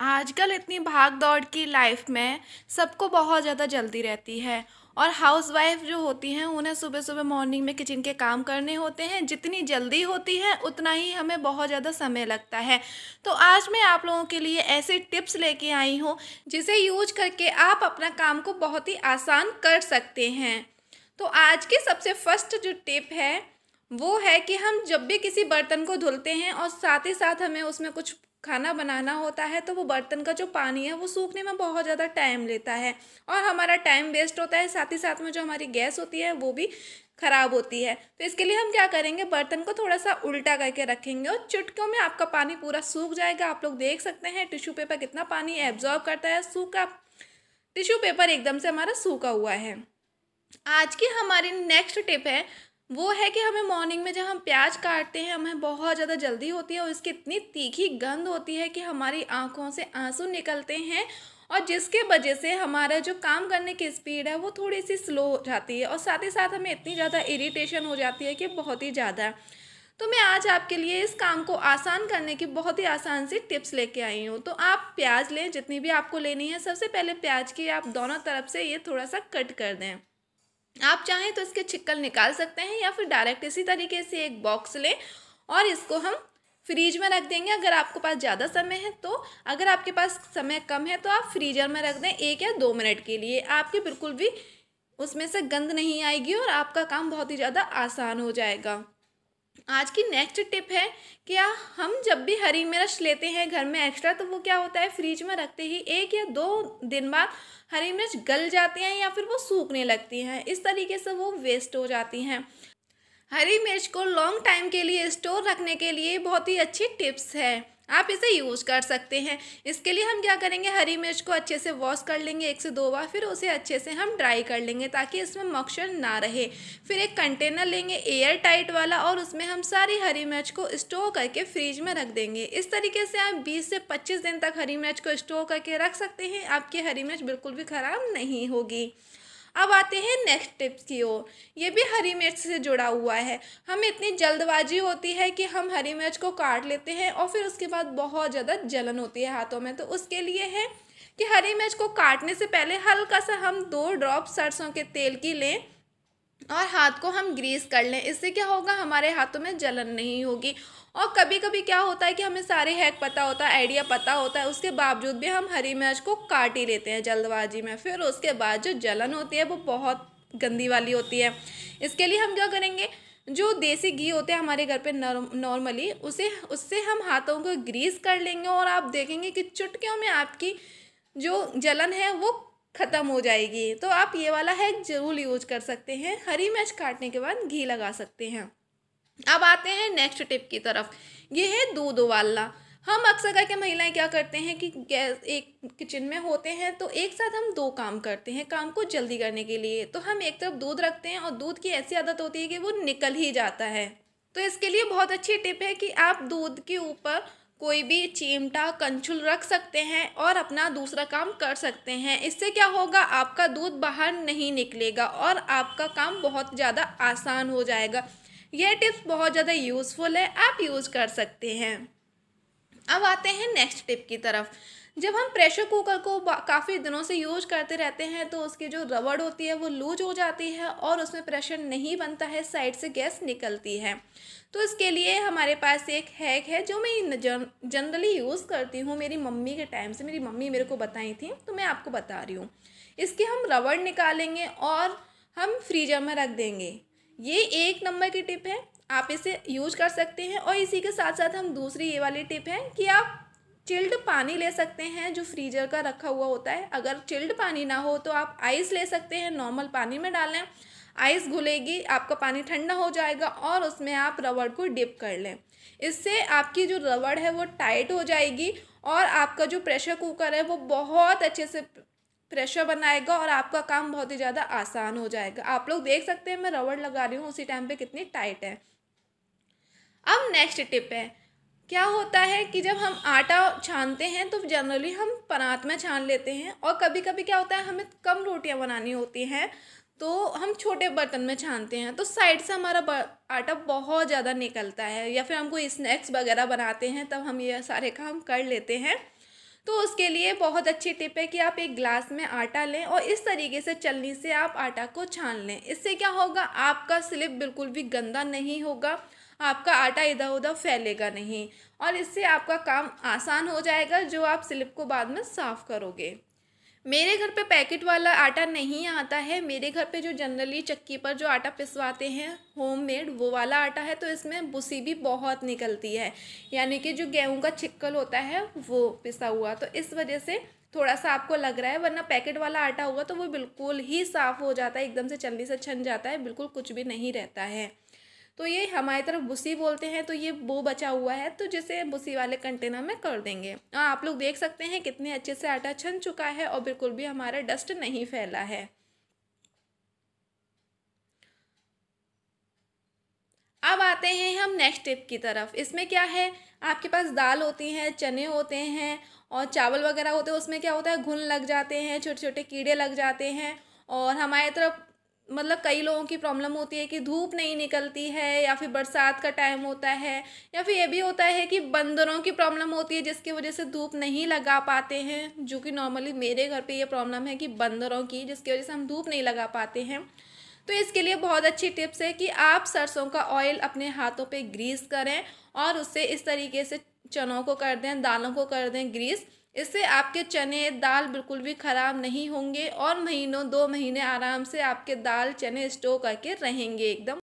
आजकल इतनी भाग दौड़ की लाइफ में सबको बहुत ज़्यादा जल्दी रहती है। और हाउसवाइफ जो होती हैं उन्हें सुबह सुबह मॉर्निंग में किचन के काम करने होते हैं। जितनी जल्दी होती है उतना ही हमें बहुत ज़्यादा समय लगता है। तो आज मैं आप लोगों के लिए ऐसे टिप्स लेके आई हूँ जिसे यूज करके आप अपना काम को बहुत ही आसान कर सकते हैं। तो आज की सबसे फर्स्ट जो टिप है वो है कि हम जब भी किसी बर्तन को धुलते हैं और साथ ही साथ हमें उसमें कुछ खाना बनाना होता है तो वो बर्तन का जो पानी है वो सूखने में बहुत ज़्यादा टाइम लेता है और हमारा टाइम वेस्ट होता है। साथ ही साथ में जो हमारी गैस होती है वो भी ख़राब होती है। तो इसके लिए हम क्या करेंगे, बर्तन को थोड़ा सा उल्टा करके रखेंगे और चुटकियों में आपका पानी पूरा सूख जाएगा। आप लोग देख सकते हैं टिश्यू पेपर कितना पानी एब्जॉर्ब करता है। सूखा टिश्यू पेपर एकदम से हमारा सूखा हुआ है। आज की हमारी नेक्स्ट टिप है वो है कि हमें मॉर्निंग में जब हम प्याज काटते हैं हमें बहुत ज़्यादा जल्दी होती है और इसकी इतनी तीखी गंध होती है कि हमारी आंखों से आंसू निकलते हैं और जिसके वजह से हमारा जो काम करने की स्पीड है वो थोड़ी सी स्लो हो जाती है और साथ ही साथ हमें इतनी ज़्यादा इरिटेशन हो जाती है कि बहुत ही ज़्यादा। तो मैं आज आपके लिए इस काम को आसान करने की बहुत ही आसान सी टिप्स लेके आई हूँ। तो आप प्याज लें जितनी भी आपको लेनी है। सबसे पहले प्याज की आप दोनों तरफ से ये थोड़ा सा कट कर दें। आप चाहें तो इसके छिक्कल निकाल सकते हैं या फिर डायरेक्ट इसी तरीके से एक बॉक्स लें और इसको हम फ्रीज में रख देंगे अगर आपके पास ज़्यादा समय है तो। अगर आपके पास समय कम है तो आप फ्रीजर में रख दें 1 या 2 मिनट के लिए। आपके बिल्कुल भी उसमें से गंद नहीं आएगी और आपका काम बहुत ही ज़्यादा आसान हो जाएगा। आज की नेक्स्ट टिप है कि हम जब भी हरी मिर्च लेते हैं घर में एक्स्ट्रा तो वो क्या होता है, फ्रिज में रखते ही 1 या 2 दिन बाद हरी मिर्च गल जाती हैं या फिर वो सूखने लगती हैं। इस तरीके से वो वेस्ट हो जाती हैं। हरी मिर्च को लॉन्ग टाइम के लिए स्टोर रखने के लिए बहुत ही अच्छी टिप्स है। आप इसे यूज़ कर सकते हैं। इसके लिए हम क्या करेंगे, हरी मिर्च को अच्छे से वॉश कर लेंगे 1 से 2 बार, फिर उसे अच्छे से हम ड्राई कर लेंगे ताकि इसमें मॉइस्चर ना रहे। फिर एक कंटेनर लेंगे एयर टाइट वाला और उसमें हम सारी हरी मिर्च को स्टोर करके फ्रीज में रख देंगे। इस तरीके से आप 20 से 25 दिन तक हरी मिर्च को स्टोर करके रख सकते हैं। आपकी हरी मिर्च बिल्कुल भी ख़राब नहीं होगी। अब आते हैं नेक्स्ट टिप्स की ओर। ये भी हरी मिर्च से जुड़ा हुआ है। हमें इतनी जल्दबाजी होती है कि हम हरी मिर्च को काट लेते हैं और फिर उसके बाद बहुत ज़्यादा जलन होती है हाथों में। तो उसके लिए है कि हरी मिर्च को काटने से पहले हल्का सा हम 2 ड्रॉप सरसों के तेल की लें और हाथ को हम ग्रीस कर लें। इससे क्या होगा, हमारे हाथों में जलन नहीं होगी। और कभी कभी क्या होता है कि हमें सारे हैक पता होता है, आइडिया पता होता है, उसके बावजूद भी हम हरी मिर्च को काट ही लेते हैं जल्दबाजी में। फिर उसके बाद जो जलन होती है वो बहुत गंदी वाली होती है। इसके लिए हम क्या करेंगे, जो देसी घी होते हैं हमारे घर पे नॉर्मली उसे उससे हम हाथों को ग्रीस कर लेंगे और आप देखेंगे कि चुटकियों में आपकी जो जलन है वो ख़त्म हो जाएगी। तो आप ये वाला हैक ज़रूर यूज कर सकते हैं। हरी मिर्च काटने के बाद घी लगा सकते हैं। अब आते हैं नेक्स्ट टिप की तरफ। ये है दूध उबालना। हम अक्सर करके महिलाएं क्या करते हैं कि गैस एक किचन में होते हैं तो एक साथ हम 2 काम करते हैं काम को जल्दी करने के लिए। तो हम एक तरफ दूध रखते हैं और दूध की ऐसी आदत होती है कि वो निकल ही जाता है। तो इसके लिए बहुत अच्छी टिप है कि आप दूध के ऊपर कोई भी चिमटा कंछुल रख सकते हैं और अपना दूसरा काम कर सकते हैं। इससे क्या होगा, आपका दूध बाहर नहीं निकलेगा और आपका काम बहुत ज़्यादा आसान हो जाएगा। यह टिप्स बहुत ज़्यादा यूज़फुल है, आप यूज़ कर सकते हैं। अब आते हैं नेक्स्ट टिप की तरफ। जब हम प्रेशर कुकर को काफ़ी दिनों से यूज करते रहते हैं तो उसकी जो रबड़ होती है वो लूज हो जाती है और उसमें प्रेशर नहीं बनता है, साइड से गैस निकलती है। तो इसके लिए हमारे पास एक हैक है जो मैं जनरली यूज़ करती हूँ। मेरी मम्मी के टाइम से मेरी मम्मी मेरे को बताई थी तो मैं आपको बता रही हूँ। इसकी हम रबड़ निकालेंगे और हम फ्रीजर में रख देंगे। ये 1 नंबर की टिप है, आप इसे यूज कर सकते हैं। और इसी के साथ साथ हम दूसरी ये वाली टिप है कि आप चिल्ड पानी ले सकते हैं जो फ्रीजर का रखा हुआ होता है। अगर चिल्ड पानी ना हो तो आप आइस ले सकते हैं, नॉर्मल पानी में डालें, आइस घुलेगी, आपका पानी ठंडा हो जाएगा और उसमें आप रबड़ को डिप कर लें। इससे आपकी जो रबड़ है वो टाइट हो जाएगी और आपका जो प्रेशर कुकर है वो बहुत अच्छे से प्रेशर बनाएगा और आपका काम बहुत ही ज़्यादा आसान हो जाएगा। आप लोग देख सकते हैं मैं रबड़ लगा रही हूँ उसी टाइम पे कितनी टाइट है। अब नेक्स्ट टिप है, क्या होता है कि जब हम आटा छानते हैं तो जनरली हम परात में छान लेते हैं और कभी कभी क्या होता है हमें कम रोटियां बनानी होती हैं तो हम छोटे बर्तन में छानते हैं तो साइड से हमारा आटा बहुत ज़्यादा निकलता है। या फिर हम कोई स्नैक्स वगैरह बनाते हैं तब हम ये सारे काम कर लेते हैं। तो उसके लिए बहुत अच्छी टिप है कि आप एक ग्लास में आटा लें और इस तरीके से छलनी से आप आटा को छान लें। इससे क्या होगा, आपका स्लिप बिल्कुल भी गंदा नहीं होगा, आपका आटा इधर उधर फैलेगा नहीं और इससे आपका काम आसान हो जाएगा जो आप स्लिप को बाद में साफ़ करोगे। मेरे घर पे पैकेट वाला आटा नहीं आता है। मेरे घर पे जो जनरली चक्की पर जो आटा पिसवाते हैं होममेड, वो वाला आटा है। तो इसमें भूसी भी बहुत निकलती है, यानी कि जो गेहूं का छिक्कल होता है वो पिसा हुआ, तो इस वजह से थोड़ा सा आपको लग रहा है। वरना पैकेट वाला आटा होगा तो वो बिल्कुल ही साफ़ हो जाता है, एकदम से छलनी से छन जाता है, बिल्कुल कुछ भी नहीं रहता है। तो ये हमारी तरफ भूसी बोलते हैं। तो ये वो बचा हुआ है तो जिसे भूसी वाले कंटेनर में कर देंगे। आप लोग देख सकते हैं कितने अच्छे से आटा छन चुका है और बिल्कुल भी हमारा डस्ट नहीं फैला है। अब आते हैं हम नेक्स्ट टिप की तरफ। इसमें क्या है, आपके पास दाल होती है, चने होते हैं और चावल वगैरह होते हैं। उसमें क्या होता है, घुन लग जाते हैं, छोटे छोटे कीड़े लग जाते हैं। और हमारी तरफ मतलब कई लोगों की प्रॉब्लम होती है कि धूप नहीं निकलती है, या फिर बरसात का टाइम होता है, या फिर ये भी होता है कि बंदरों की प्रॉब्लम होती है जिसकी वजह से धूप नहीं लगा पाते हैं। जो कि नॉर्मली मेरे घर पे ये प्रॉब्लम है कि बंदरों की, जिसकी वजह से हम धूप नहीं लगा पाते हैं। तो इसके लिए बहुत अच्छी टिप्स है कि आप सरसों का ऑयल अपने हाथों पे ग्रीस करें और उससे इस तरीके से चनों को कर दें, दालों को कर दें ग्रीस। इससे आपके चने दाल बिल्कुल भी ख़राब नहीं होंगे और महीनों 2 महीने आराम से आपके दाल चने स्टोर करके रहेंगे एकदम।